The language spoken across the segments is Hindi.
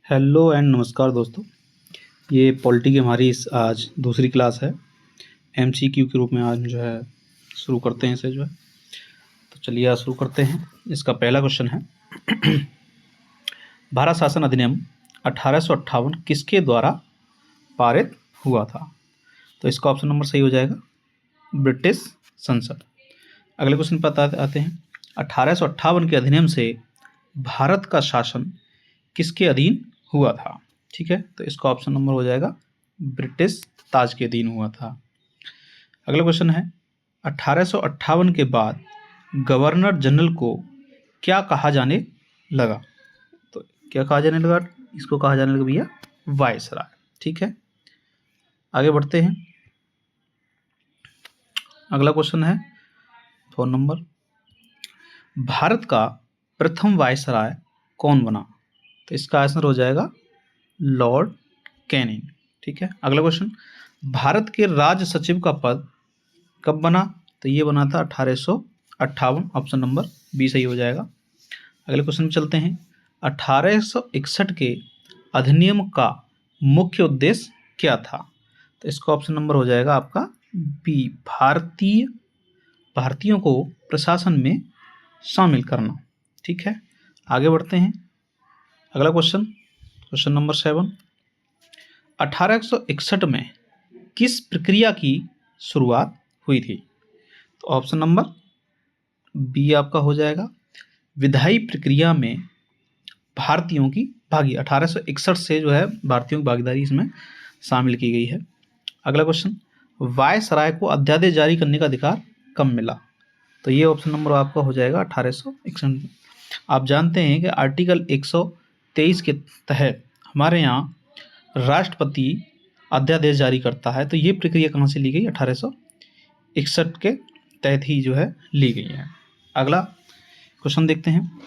हेलो एंड नमस्कार दोस्तों। ये पॉलिटी की हमारी आज दूसरी क्लास है। एमसीक्यू के रूप में आज जो है शुरू करते हैं इसे जो है। तो चलिए आज शुरू करते हैं। इसका पहला क्वेश्चन है भारत शासन अधिनियम 1858 किसके द्वारा पारित हुआ था? तो इसका ऑप्शन नंबर सही हो जाएगा ब्रिटिश संसद। अगले क्वेश्चन पर आते हैं। 1858 के अधिनियम से भारत का शासन किसके अधीन हुआ था? ठीक है, तो इसका ऑप्शन नंबर हो जाएगा ब्रिटिश ताज के अधीन हुआ था। अगला क्वेश्चन है 1858 के बाद गवर्नर जनरल को क्या कहा जाने लगा? तो क्या कहा जाने लगा? इसको कहा जाने लगा भैया वायसराय। ठीक है, आगे बढ़ते हैं। अगला क्वेश्चन है 4 नंबर, भारत का प्रथम वायसराय कौन बना? तो इसका आंसर हो जाएगा लॉर्ड कैनिंग। ठीक है, अगला क्वेश्चन, भारत के राज्य सचिव का पद कब बना? तो ये बना था 1858। ऑप्शन नंबर बी सही हो जाएगा। अगले क्वेश्चन में चलते हैं। 1861 के अधिनियम का मुख्य उद्देश्य क्या था? तो इसका ऑप्शन नंबर हो जाएगा आपका बी, भारतीयों को प्रशासन में शामिल करना। ठीक है, आगे बढ़ते हैं। अगला क्वेश्चन नंबर 7, 1861 में किस प्रक्रिया की शुरुआत हुई थी? तो ऑप्शन नंबर बी आपका हो जाएगा विधायी प्रक्रिया में भारतीयों की भागी। 1861 से जो है भारतीयों की भागीदारी इसमें शामिल की गई है। अगला क्वेश्चन, वायसराय को अध्यादेश जारी करने का अधिकार कब मिला? तो ये ऑप्शन नंबर आपका हो जाएगा 1861। आप जानते हैं कि आर्टिकल 123 के तहत हमारे यहाँ राष्ट्रपति अध्यादेश जारी करता है। तो ये प्रक्रिया कहाँ से ली गई? 1861 के तहत ही जो है ली गई है। अगला क्वेश्चन देखते हैं,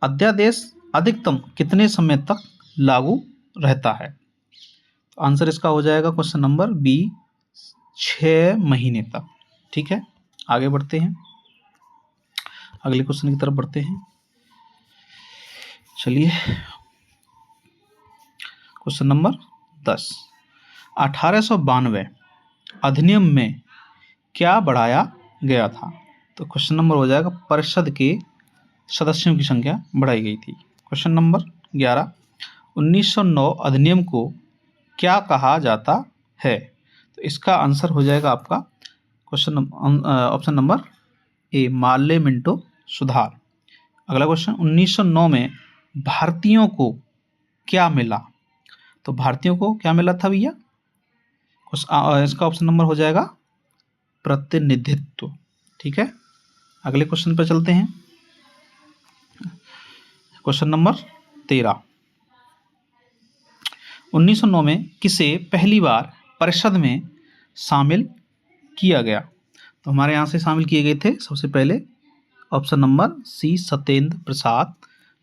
अध्यादेश अधिकतम कितने समय तक लागू रहता है? तो आंसर इसका हो जाएगा क्वेश्चन नंबर बी, 6 महीने तक। ठीक है, आगे बढ़ते हैं। अगले क्वेश्चन की तरफ बढ़ते हैं। चलिए, क्वेश्चन नंबर 10, 1892 अधिनियम में क्या बढ़ाया गया था? तो क्वेश्चन नंबर हो जाएगा परिषद के सदस्यों की संख्या बढ़ाई गई थी। क्वेश्चन नंबर 11, 1909 अधिनियम को क्या कहा जाता है? तो इसका आंसर हो जाएगा आपका option number A, Morley Minto सुधार। अगला क्वेश्चन, 1909 में भारतीयों को क्या मिला? तो भारतीयों को क्या मिला था भैया? इसका ऑप्शन नंबर हो जाएगा प्रतिनिधित्व। ठीक है, अगले क्वेश्चन पर चलते हैं। क्वेश्चन नंबर 13, 1909 में किसे पहली बार परिषद में शामिल किया गया? तो हमारे यहाँ से शामिल किए गए थे सबसे पहले option number C, Satyendra Prasad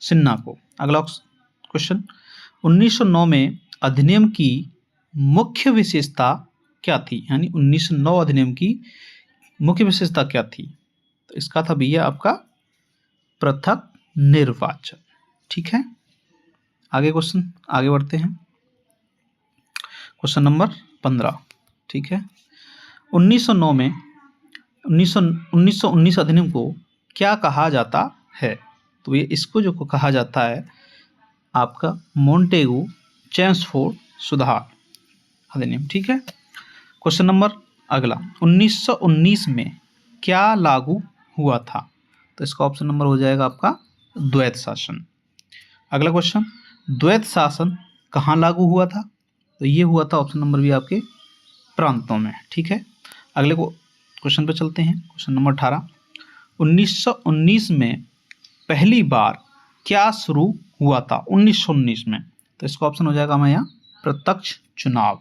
Sinha को। अगला क्वेश्चन, 1909 में अधिनियम की मुख्य विशेषता क्या थी? यानी 1909 अधिनियम की मुख्य विशेषता क्या थी? तो इसका था भैया आपका पृथक निर्वाचन। ठीक है, आगे बढ़ते हैं। Question number 15। ठीक है, 1909 में 1919 अधिनियम को क्या कहा जाता है? तो ये इसको जो कहा जाता है आपका मोंटेगू चेम्सफोर्ड सुधार अधिनियम। ठीक है, क्वेश्चन नंबर अगला, 1919 में क्या लागू हुआ था? तो इसका ऑप्शन नंबर हो जाएगा आपका द्वैत शासन। अगला क्वेश्चन, द्वैत शासन कहाँ लागू हुआ था? तो ये हुआ था ऑप्शन नंबर भी आपके प्रांतों में। ठीक है, अगले क्वेश्चन पे चलते हैं। क्वेश्चन नंबर 18, 1919 में पहली बार क्या शुरू हुआ था? 1919 में, तो इसका ऑप्शन हो जाएगा हमारे यहाँ प्रत्यक्ष चुनाव।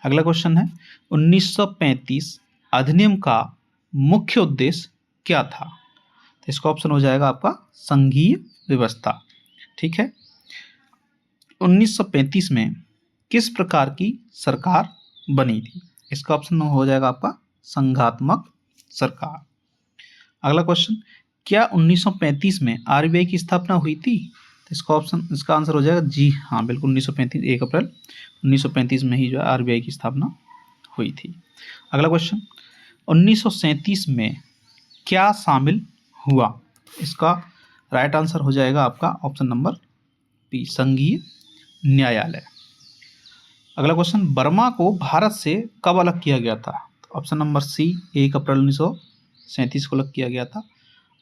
अगला क्वेश्चन है 1935 अधिनियम का मुख्य उद्देश्य क्या था? तो इसका ऑप्शन हो जाएगा आपका संघीय व्यवस्था। ठीक है, 1935 में किस प्रकार की सरकार बनी थी? इसका ऑप्शन हो जाएगा आपका संघात्मक सरकार। अगला क्वेश्चन, क्या 1935 में आरबीआई की स्थापना हुई थी? तो इसका आंसर हो जाएगा जी हाँ, बिल्कुल 1935, 1 अप्रैल 1935 में ही जो है आरबीआई की स्थापना हुई थी। अगला क्वेश्चन, 1937 में क्या शामिल हुआ? इसका राइट आंसर हो जाएगा आपका ऑप्शन नंबर बी, संघीय न्यायालय। अगला क्वेश्चन, बर्मा को भारत से कब अलग किया गया था? तो ऑप्शन नंबर सी, 1 अप्रैल 1937 को अलग किया गया था।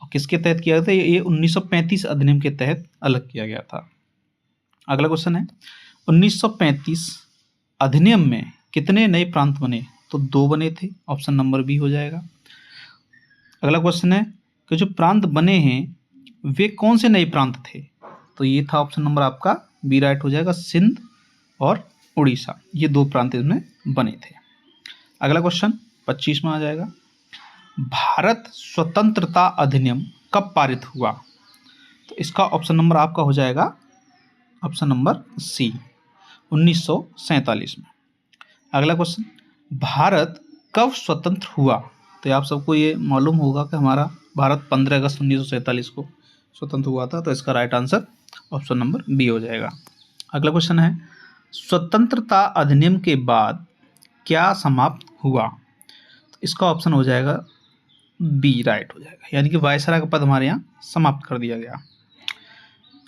और किसके तहत किया गया था? ये 1935 अधिनियम के तहत अलग किया गया था। अगला क्वेश्चन है, 1935 अधिनियम में कितने नए प्रांत बने? तो 2 बने थे, ऑप्शन नंबर बी हो जाएगा। अगला क्वेश्चन है कि जो प्रांत बने हैं वे कौन से नए प्रांत थे? तो ये था ऑप्शन नंबर आपका बी राइट हो जाएगा, सिंध और उड़ीसा, ये 2 प्रांत इसमें बने थे। अगला क्वेश्चन 25 में आ जाएगा, भारत स्वतंत्रता अधिनियम कब पारित हुआ? तो इसका ऑप्शन नंबर आपका हो जाएगा ऑप्शन नंबर सी, 1947 में। अगला क्वेश्चन, भारत कब स्वतंत्र हुआ? तो आप सबको ये मालूम होगा कि हमारा भारत 15 अगस्त 1947 को स्वतंत्र हुआ था, तो इसका right answer option number B हो जाएगा। अगला क्वेश्चन है, स्वतंत्रता अधिनियम के बाद क्या समाप्त हुआ? तो इसका ऑप्शन हो जाएगा बी राइट हो जाएगा, यानी कि वायसराय का पद हमारे यहाँ समाप्त कर दिया गया।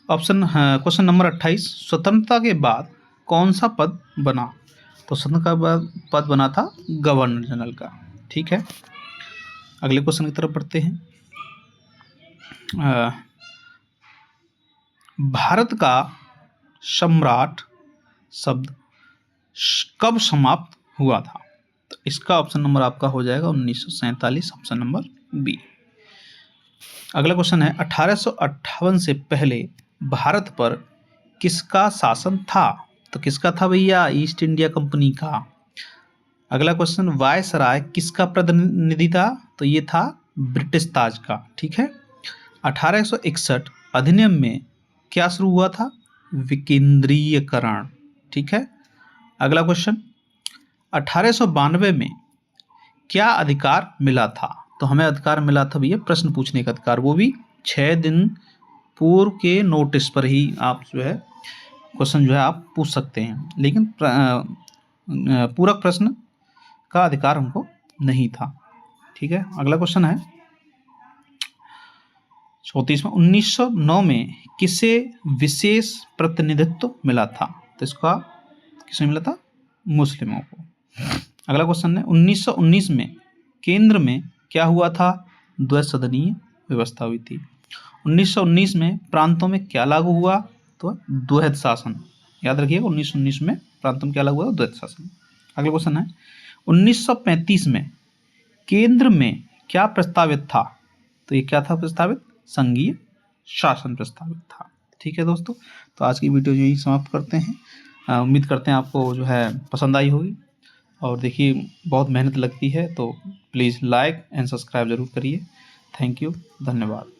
क्वेश्चन नंबर 28, स्वतंत्रता के बाद कौन सा पद बना? तो स्वतंत्रता के बाद पद बना था गवर्नर जनरल का। ठीक है, अगले क्वेश्चन की तरफ बढ़ते हैं। भारत का सम्राट शब्द कब समाप्त हुआ था? तो इसका ऑप्शन नंबर आपका हो जाएगा 1947, ऑप्शन नंबर बी। अगला क्वेश्चन है, 1858 से पहले भारत पर किसका शासन था? तो किसका था भैया? ईस्ट इंडिया कंपनी का। अगला क्वेश्चन, वायसराय किसका प्रतिनिधि था? तो ये था ब्रिटिश ताज का। ठीक है, 1861 अधिनियम में क्या शुरू हुआ था? विकेंद्रीयकरण। ठीक है, अगला क्वेश्चन, 1892 में क्या अधिकार मिला था? तो हमें अधिकार मिला था भैया प्रश्न पूछने का अधिकार, वो भी 6 दिन पूर्व के नोटिस पर ही आप जो है क्वेश्चन जो है आप पूछ सकते हैं, लेकिन पूरक प्रश्न का अधिकार हमको नहीं था। ठीक है, अगला क्वेश्चन है 34वां, 1909 में किसे विशेष प्रतिनिधित्व मिला था? तो इसका किसे मिला था? मुस्लिमों को। अगला क्वेश्चन है, 1919 में केंद्र में क्या हुआ था? द्विसदनीय व्यवस्था हुई थी। 1919 में प्रांतों में क्या लागू हुआ? तो द्वैध शासन। याद रखिएगा, 1919 में प्रांतों में क्या लागू हुआ? द्वैध शासन। अगला क्वेश्चन है, 1935 में केंद्र में क्या प्रस्तावित था? तो ये क्या था प्रस्तावित? संघीय शासन प्रस्तावित था। ठीक है दोस्तों, तो आज की वीडियो यही समाप्त करते हैं। उम्मीद करते हैं आपको जो है पसंद आई होगी। और देखिए, बहुत मेहनत लगती है, तो प्लीज़ लाइक एंड सब्सक्राइब ज़रूर करिए। थैंक यू, धन्यवाद।